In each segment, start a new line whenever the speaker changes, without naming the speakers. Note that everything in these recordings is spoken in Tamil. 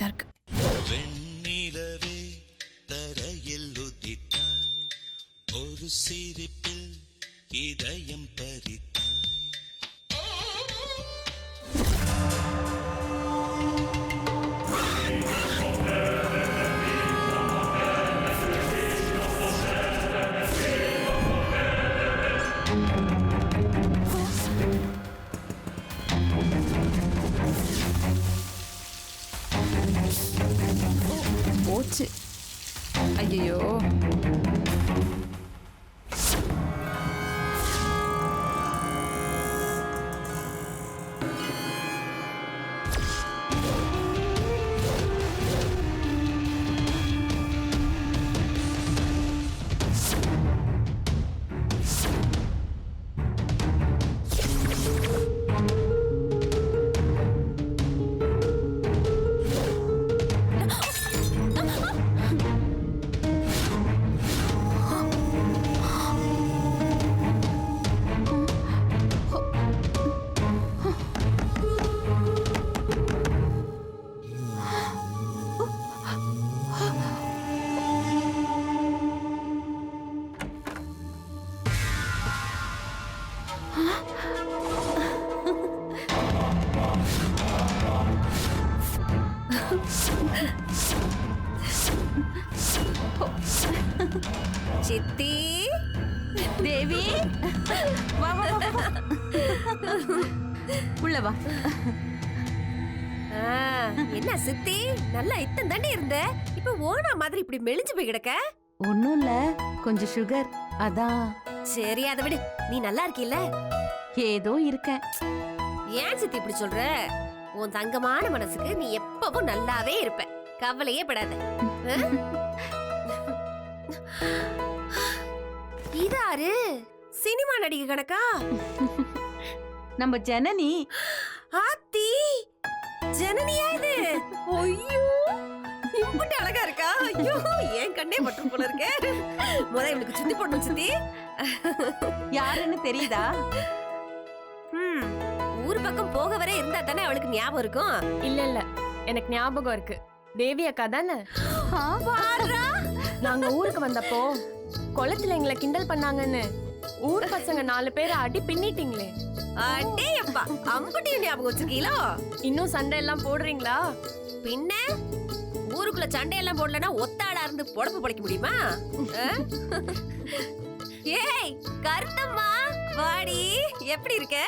வேண்டியதா இருக்கு.
வெண்ணிலவே தரையில் உதித்தாய், ஒரு சிரிப்பில் இதயம் பறித்தாய்.
போச்சு. ஐயோ,
சித்தி
தேவி, வா வா வா வா. உள்ள வா.
என்ன சித்தி, நல்லா இத்தனை தாண்டி இருந்த, இப்ப ஓனா மாதிரி இப்படி மெலிஞ்சு போய் கிடக்க.
ஒண்ணும் இல்ல, கொஞ்சம் சுகர் அதான்.
சரி அதை விடு, நீ நல்லா இருக்கீல்ல?
ஏதோ இருக்கேன்.
ஏன் சித்தி இப்படி சொல்ற? உன் தங்கமான மனசுக்கு நீ எப்பவும் நல்லாவே இருப்ப, கவலையே படாத. இதாரு சினிமா நடிகை கணக்கா?
நம்ம ஜனனி.
ஆத்தி, ஜனனியா இது? ஐயோ, இப்படி அழகா இருக்கா? ஐயோ, ஏன் கண்ணே பட்டு போல இருக்கே. முதல்ல இவளுக்கு சுத்தி போடணும் சித்தி.
யாருன்னு தெரியுதா?
ஊர் பக்கம் போக வர இருந்தா தானே அவளுக்கு ஞாபகம் இருக்கும்.
இல்ல எனக்கு ஞாபகம் இருக்கு. தேவி அக்கா தானே? நாங்க ஊருக்கு வந்தப்போ குளத்துல எங்களை கிண்டல் பண்ணாங்கன்னு ஊர் பசங்க 4 பேரை அடி பின்னிட்டீங்களே.
அடே அப்பா, அம்புட்டியும் ஞாபகம் வச்சிருக்கீங்களோ?
இன்னும் சண்டை எல்லாம் போடுறீங்களா?
பின்ன ஊருக்குள்ள சண்டை எல்லாம் போடலன்னா ஒத்தாளா இருந்து பொழப்பு படைக்க முடியுமா? ஏய் கருத்தம்மா, வாடி, எப்படி இருக்க?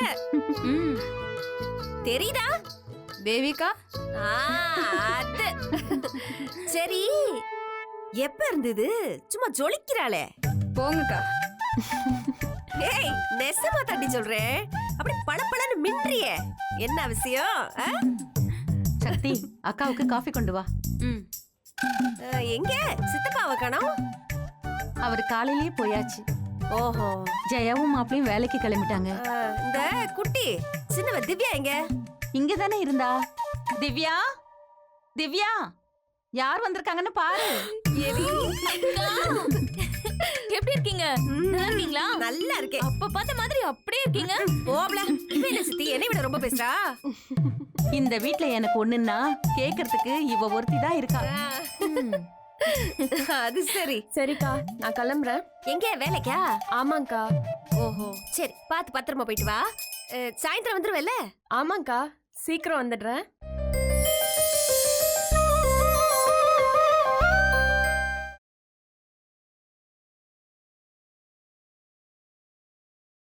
தெரியுதா
தேவிகா?
அது சரி, எப்ப இருந்தது? சும்மா ஜொலிக்கிறாளே.
போங்கக்கா.
ஏய் நெசமா தட்டி சொல்றேன், அப்படி பளபளன்னு மின்றியே, என்ன விஷயம்?
சக்தி, அக்காவுக்கு காஃபி கொண்டு வா.
எங்க சித்தப்பாவை காணோம்?
அவர் காலையிலேயே போயாச்சு.
ஓஹோ,
ஜெயாவும் மாப்பிளையும் வேலைக்கு கிளம்பிட்டாங்க.
இந்த குட்டி சின்னவ திவ்யா எங்க?
இங்க தானே இருந்தா. திவ்யா, திவ்யா, யார் வந்திருக்காங்கன்னு பாரு.
எப்படி இருக்கீங்க? நல்லா இருக்கீங்களா?
நல்லா இருக்கேன்.
அப்ப பார்த்த மாதிரி அப்படியே இருக்கீங்க.
போப்ல, இவ என்ன சித்தி என்னை விட ரொம்ப பேசுறா?
இந்த வீட்ல எனக்கு ஒண்ணுன்னா கேக்குறதுக்கு இவ ஒருத்தி தான் இருக்கா.
அது சரி.
சரிக்கா, நான் கிளம்புறேன்.
எங்க வேலைக்கா?
ஆமாங்கா.
ஓஹோ, சரி, பார்த்து பத்திரமா போயிட்டு வா. சாயந்தரம் வந்துருவேல?
ஆமாங்கா, சீக்கிரம் வந்துடுறேன்.